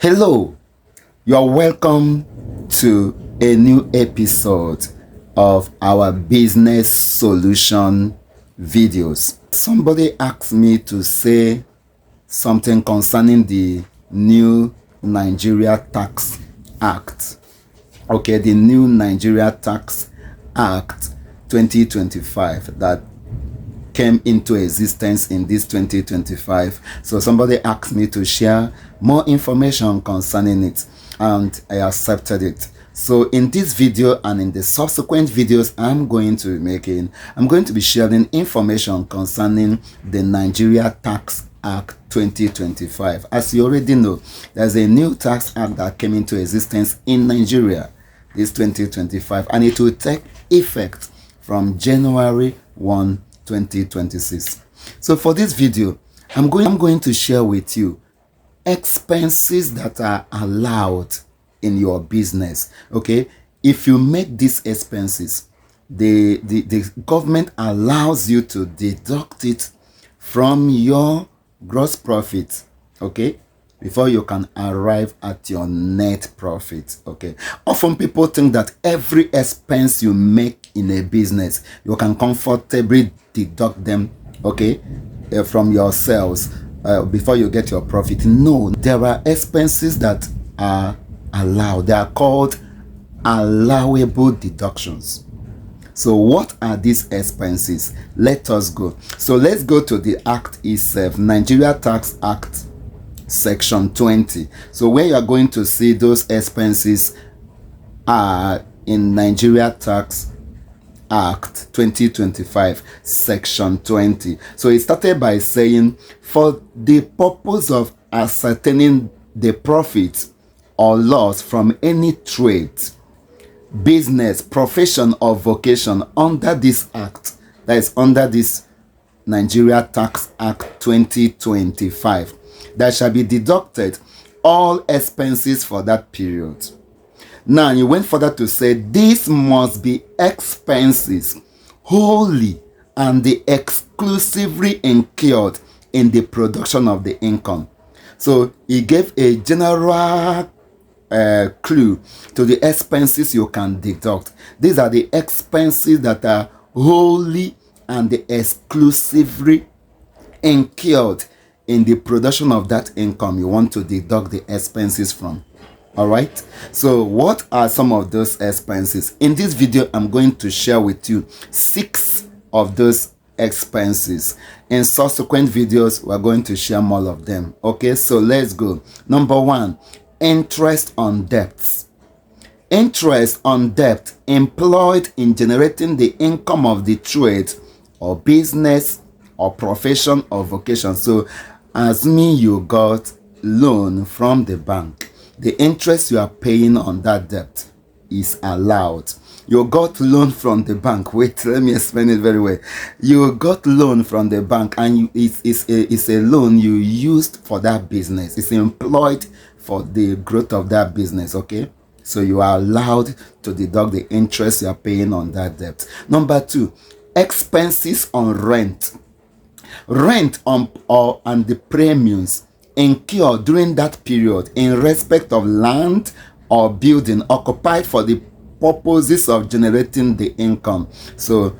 Hello, you are welcome to a new episode of our business solution videos. Somebody asked me to say something concerning the new Nigeria Tax Act. Okay, the new Nigeria Tax Act 2025 that came into existence in this 2025. So somebody asked me to share more information concerning it, and I accepted it. So in this video and in the subsequent videos I'm going to be making, I'm going to be sharing information concerning the Nigeria Tax Act 2025. As you already know, there's a new tax act that came into existence in Nigeria this 2025, and it will take effect from January 1, 2026. So for this video, I'm going to share with you expenses that are allowed in your business. Okay, if you make these expenses, the government allows you to deduct it from your gross profit, okay, before you can arrive at your net profit. Okay, often people think that every expense you make in a business, you can comfortably deduct them, okay, from your sales before you get your profit. No, there are expenses that are allowed. They are called allowable deductions. So what are these expenses? Let us go. So let's go to the act itself, Nigeria Tax Act section 20. So where you are going to see those expenses are in Nigeria Tax Act 2025 section 20. So it started by saying, for the purpose of ascertaining the profit or loss from any trade, business, profession or vocation under this act, that is under this Nigeria Tax Act 2025, there shall be deducted all expenses for that period. Now, you went further to say this must be expenses wholly and exclusively incurred in the production of the income. So he gave a general clue to the expenses you can deduct. These are the expenses that are wholly and exclusively incurred in the production of that income you want to deduct the expenses from. All right, so what are some of those expenses? In this video, I'm going to share with you 6 of those expenses. In subsequent videos, we're going to share more of them. Okay, so let's go. Number 1, interest on debts. Interest on debt employed in generating the income of the trade or business or profession or vocation. So assuming you got loan from the bank, the interest you are paying on that debt is allowed. You got loan from the bank. Wait, let me explain it very well. You got loan from the bank, and it's a loan you used for that business. It's employed for the growth of that business, okay? So you are allowed to deduct the interest you are paying on that debt. Number 2, expenses on rent. Rent and the premiums incurred during that period in respect of land or building occupied for the purposes of generating the income. So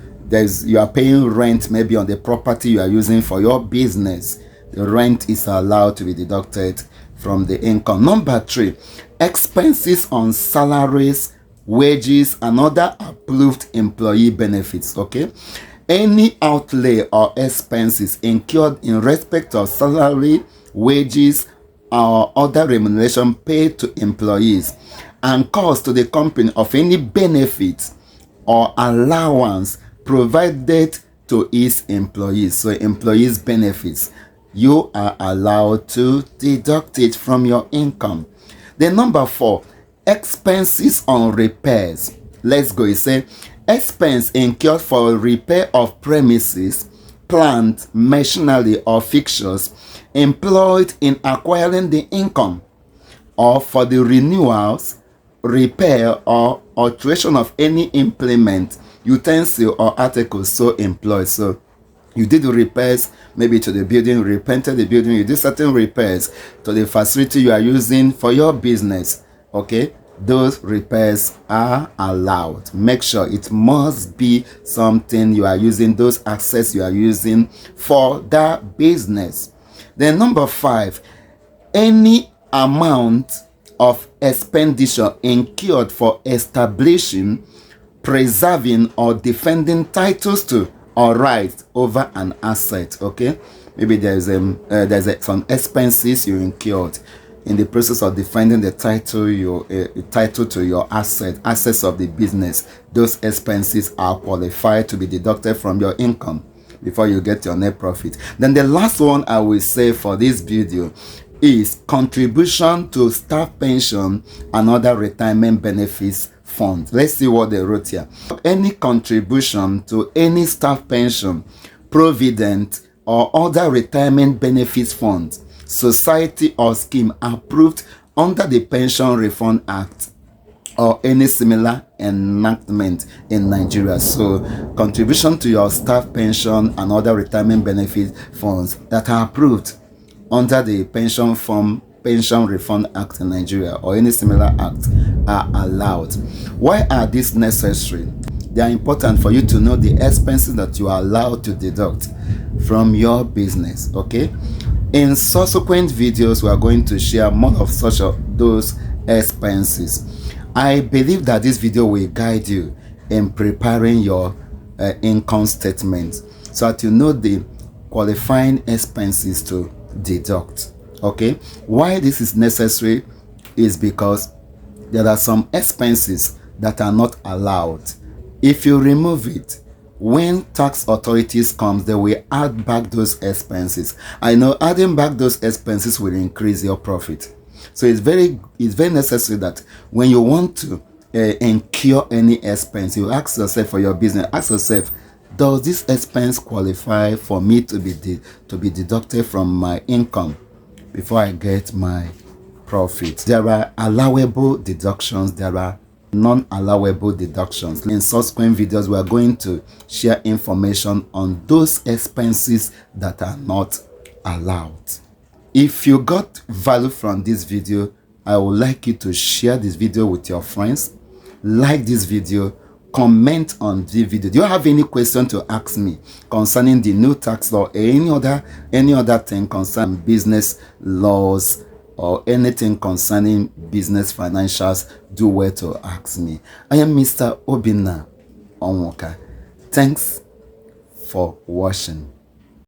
you are paying rent maybe on the property you are using for your business. The rent is allowed to be deducted from the income. Number 3, expenses on salaries, wages, and other approved employee benefits. Okay, any outlay or expenses incurred in respect of salary, wages, or other remuneration paid to employees and cost to the company of any benefit or allowance provided to its employees. So employees' benefits, you are allowed to deduct it from your income. Then number 4, expenses on repairs. Let's go. It says expense incurred for repair of premises, plant, machinery, or fixtures employed in acquiring the income, or for the renewals, repair, or alteration of any implement, utensil, or article so employed. So You did the repairs maybe to the building, repainted the building, you did certain repairs to the facility you are using for your business, okay? Those repairs are allowed. Make sure it must be something you are using, those assets you are using for that business. Then number 5, any amount of expenditure incurred for establishing, preserving, or defending titles to or rights over an asset. Okay, maybe there's some expenses you incurred in the process of defending the title to your assets of the business. Those expenses are qualified to be deducted from your income before you get your net profit. Then the last one I will say for this video is contribution to staff pension and other retirement benefits funds. Let's see what they wrote here. Any contribution to any staff pension, provident, or other retirement benefits funds, society or scheme approved under the Pension Reform Act or any similar enactment in Nigeria. So contribution to your staff pension and other retirement benefit funds that are approved under the Pension Reform Act in Nigeria or any similar act are allowed. Why are these necessary? They are important for you to know the expenses that you are allowed to deduct from your business. Okay, in subsequent videos we are going to share more of such of those expenses. I believe that this video will guide you in preparing your income statement so that you know the qualifying expenses to deduct. Okay, why this is necessary is because there are some expenses that are not allowed. If you remove it, when tax authorities come, they will add back those expenses. I know adding back those expenses will increase your profit. So it's very necessary that when you want to incur any expense, you ask yourself for your business, ask yourself, does this expense qualify for me to be deducted from my income before I get my profit? There are allowable deductions, there are non-allowable deductions. In subsequent videos we are going to share information on those expenses that are not allowed. If you got value from this video, I would like you to share this video with your friends, like this video, comment on the video. Do you have any question to ask me concerning the new tax law or any other thing concerning business laws or anything concerning business financials? Do well to ask me. I am Mr. Obinna Onwoka. Thanks for watching.